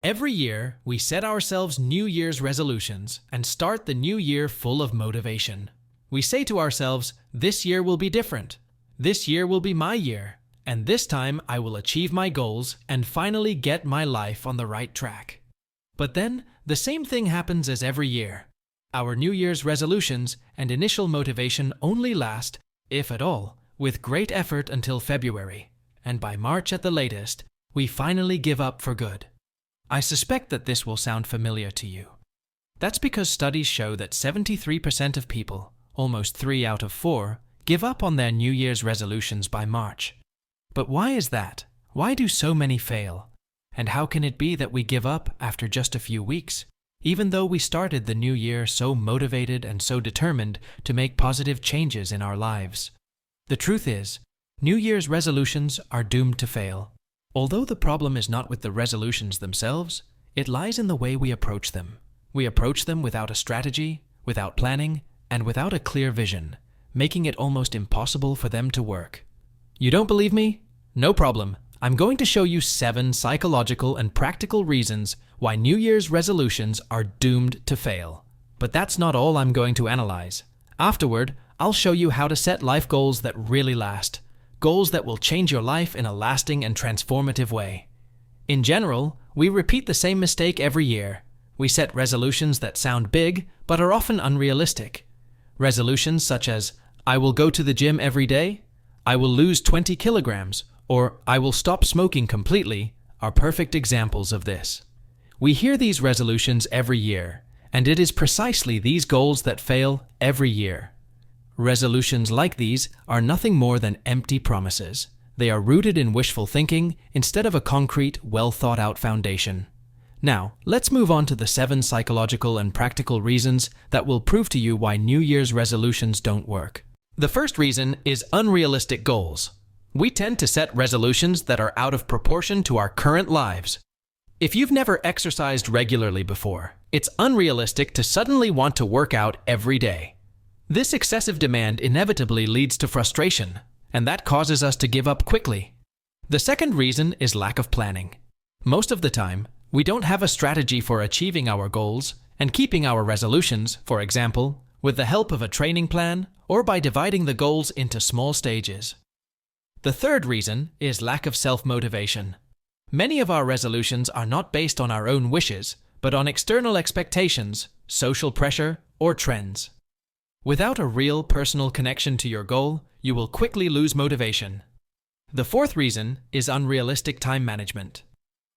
Every year, we set ourselves New Year's resolutions and start the new year full of motivation. We say to ourselves, this year will be different. This year will be my year. And this time I will achieve my goals and finally get my life on the right track. But then, the same thing happens as every year. Our New Year's resolutions and initial motivation only last, if at all, with great effort until February. And by March at the latest, we finally give up for good. I suspect that this will sound familiar to you. That's because studies show that 73% of people, almost 3 out of 4, give up on their New Year's resolutions by March. But why is that? Why do so many fail? And how can it be that we give up after just a few weeks, even though we started the new year so motivated and so determined to make positive changes in our lives? The truth is, New Year's resolutions are doomed to fail. Although the problem is not with the resolutions themselves, it lies in the way we approach them. We approach them without a strategy, without planning, and without a clear vision, making it almost impossible for them to work. You don't believe me? No problem. I'm going to show you 7 psychological and practical reasons why New Year's resolutions are doomed to fail. But that's not all I'm going to analyze. Afterward, I'll show you how to set life goals that really last. Goals that will change your life in a lasting and transformative way. In general, we repeat the same mistake every year. We set resolutions that sound big, but are often unrealistic. Resolutions such as, I will go to the gym every day, I will lose 20 kilograms, or I will stop smoking completely, are perfect examples of this. We hear these resolutions every year, and it is precisely these goals that fail every year. Resolutions like these are nothing more than empty promises. They are rooted in wishful thinking instead of a concrete, well-thought-out foundation. Now, let's move on to the 7 psychological and practical reasons that will prove to you why New Year's resolutions don't work. The first reason is unrealistic goals. We tend to set resolutions that are out of proportion to our current lives. If you've never exercised regularly before, it's unrealistic to suddenly want to work out every day. This excessive demand inevitably leads to frustration, and that causes us to give up quickly. The second reason is lack of planning. Most of the time, we don't have a strategy for achieving our goals and keeping our resolutions, for example, with the help of a training plan or by dividing the goals into small stages. The third reason is lack of self-motivation. Many of our resolutions are not based on our own wishes, but on external expectations, social pressure, or trends. Without a real personal connection to your goal, you will quickly lose motivation. The fourth reason is unrealistic time management.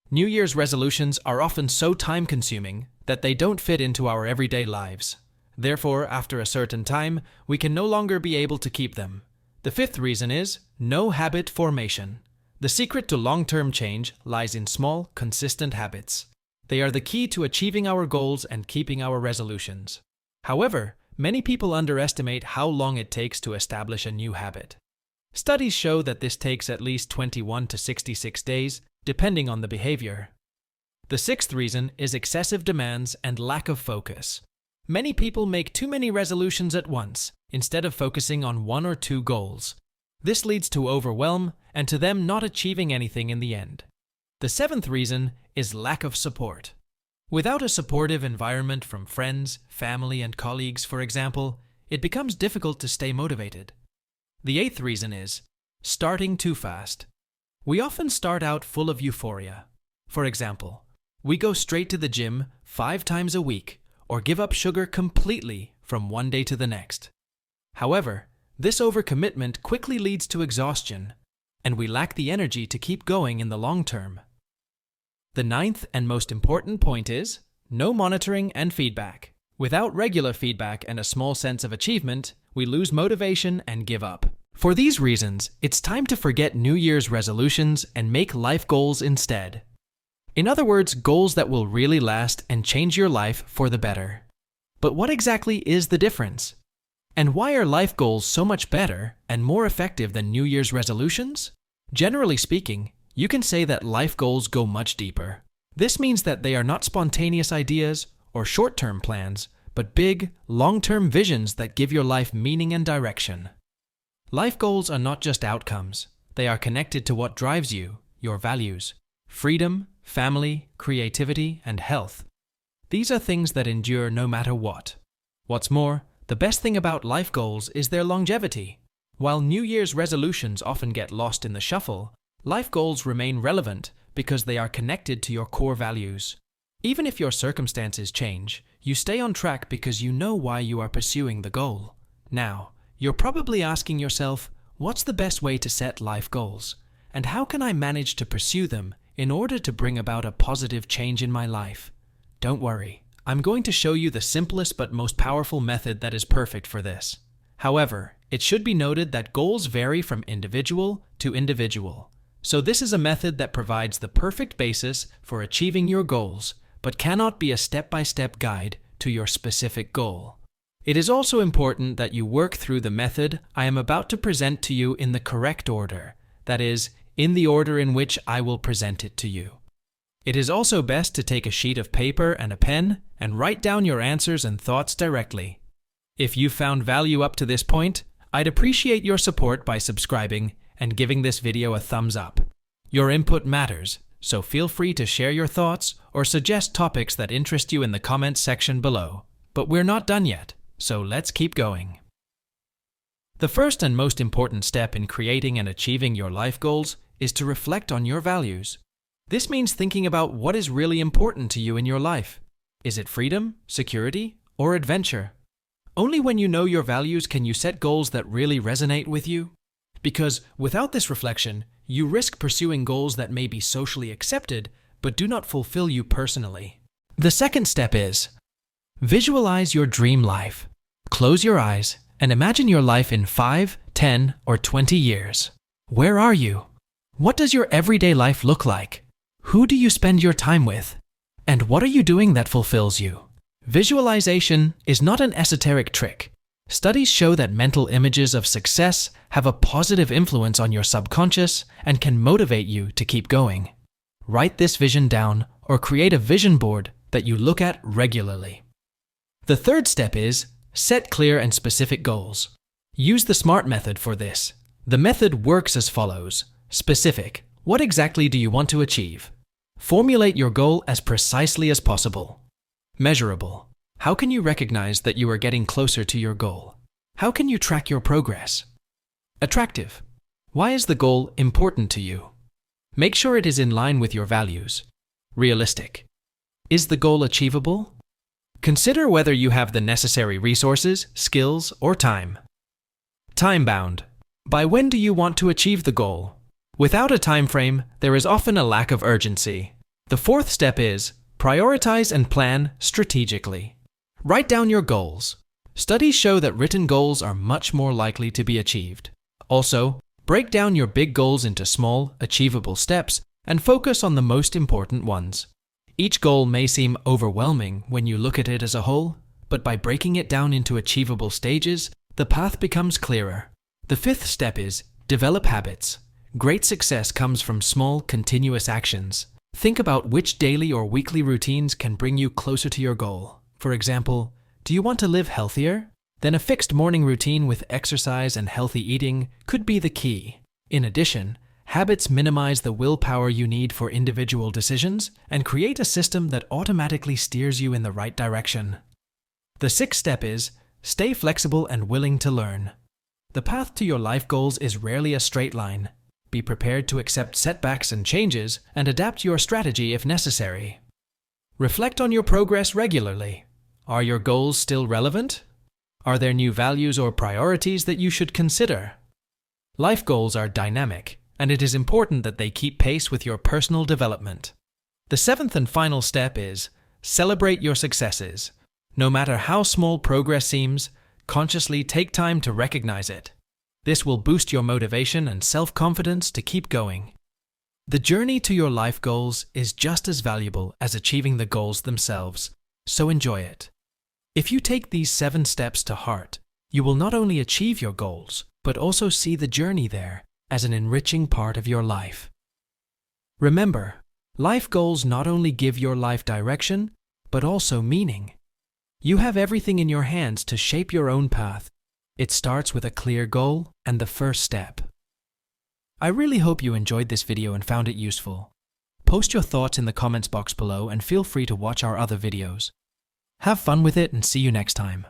New Year's resolutions are often so time-consuming that they don't fit into our everyday lives. Therefore, after a certain time, we can no longer be able to keep them. The fifth reason is no habit formation. The secret to long-term change lies in small, consistent habits. They are the key to achieving our goals and keeping our resolutions. However, many people underestimate how long it takes to establish a new habit. Studies show that this takes at least 21 to 66 days, depending on the behavior. The sixth reason is excessive demands and lack of focus. Many people make too many resolutions at once, instead of focusing on 1 or 2 goals. This leads to overwhelm and to them not achieving anything in the end. The seventh reason is lack of support. Without a supportive environment from friends, family, and colleagues, for example, it becomes difficult to stay motivated. The eighth reason is starting too fast. We often start out full of euphoria. For example, we go straight to the gym 5 times a week or give up sugar completely from one day to the next. However, this overcommitment quickly leads to exhaustion, and we lack the energy to keep going in the long term. The ninth and most important point is no monitoring and feedback. Without regular feedback and a small sense of achievement, we lose motivation and give up. For these reasons, it's time to forget New Year's resolutions and make life goals instead. In other words, goals that will really last and change your life for the better. But what exactly is the difference? And why are life goals so much better and more effective than New Year's resolutions? Generally speaking, you can say that life goals go much deeper. This means that they are not spontaneous ideas or short-term plans, but big, long-term visions that give your life meaning and direction. Life goals are not just outcomes. They are connected to what drives you, your values, freedom, family, creativity, and health. These are things that endure no matter what. What's more, the best thing about life goals is their longevity. While New Year's resolutions often get lost in the shuffle, life goals remain relevant because they are connected to your core values. Even if your circumstances change, you stay on track because you know why you are pursuing the goal. Now, you're probably asking yourself, what's the best way to set life goals? And how can I manage to pursue them in order to bring about a positive change in my life? Don't worry, I'm going to show you the simplest but most powerful method that is perfect for this. However, it should be noted that goals vary from individual to individual. So this is a method that provides the perfect basis for achieving your goals, but cannot be a step-by-step guide to your specific goal. It is also important that you work through the method I am about to present to you in the correct order, that is, in the order in which I will present it to you. It is also best to take a sheet of paper and a pen and write down your answers and thoughts directly. If you found value up to this point, I'd appreciate your support by subscribing and giving this video a thumbs up. Your input matters, so feel free to share your thoughts or suggest topics that interest you in the comments section below. But we're not done yet, so let's keep going. The first and most important step in creating and achieving your life goals is to reflect on your values. This means thinking about what is really important to you in your life. Is it freedom, security, or adventure? Only when you know your values can you set goals that really resonate with you. Because without this reflection, you risk pursuing goals that may be socially accepted but do not fulfill you personally. The second step is visualize your dream life. Close your eyes and imagine your life in 5, 10, or 20 years. Where are you? What does your everyday life look like? Who do you spend your time with? And what are you doing that fulfills you? Visualization is not an esoteric trick. Studies show that mental images of success have a positive influence on your subconscious and can motivate you to keep going. Write this vision down or create a vision board that you look at regularly. The third step is set clear and specific goals. Use the SMART method for this. The method works as follows. Specific. What exactly do you want to achieve? Formulate your goal as precisely as possible. Measurable. How can you recognize that you are getting closer to your goal? How can you track your progress? Attractive. Why is the goal important to you? Make sure it is in line with your values. Realistic. Is the goal achievable? Consider whether you have the necessary resources, skills, or time. Time-bound. By when do you want to achieve the goal? Without a time frame, there is often a lack of urgency. The fourth step is prioritize and plan strategically. Write down your goals. Studies show that written goals are much more likely to be achieved. Also, break down your big goals into small, achievable steps and focus on the most important ones. Each goal may seem overwhelming when you look at it as a whole, but by breaking it down into achievable stages, the path becomes clearer. The fifth step is develop habits. Great success comes from small, continuous actions. Think about which daily or weekly routines can bring you closer to your goal. For example, do you want to live healthier? Then a fixed morning routine with exercise and healthy eating could be the key. In addition, habits minimize the willpower you need for individual decisions and create a system that automatically steers you in the right direction. The sixth step is stay flexible and willing to learn. The path to your life goals is rarely a straight line. Be prepared to accept setbacks and changes and adapt your strategy if necessary. Reflect on your progress regularly. Are your goals still relevant? Are there new values or priorities that you should consider? Life goals are dynamic, and it is important that they keep pace with your personal development. The seventh and final step is celebrate your successes. No matter how small progress seems, consciously take time to recognize it. This will boost your motivation and self-confidence to keep going. The journey to your life goals is just as valuable as achieving the goals themselves, so enjoy it. If you take these 7 steps to heart, you will not only achieve your goals, but also see the journey there as an enriching part of your life. Remember, life goals not only give your life direction, but also meaning. You have everything in your hands to shape your own path. It starts with a clear goal and the first step. I really hope you enjoyed this video and found it useful. Post your thoughts in the comments box below and feel free to watch our other videos. Have fun with it and see you next time.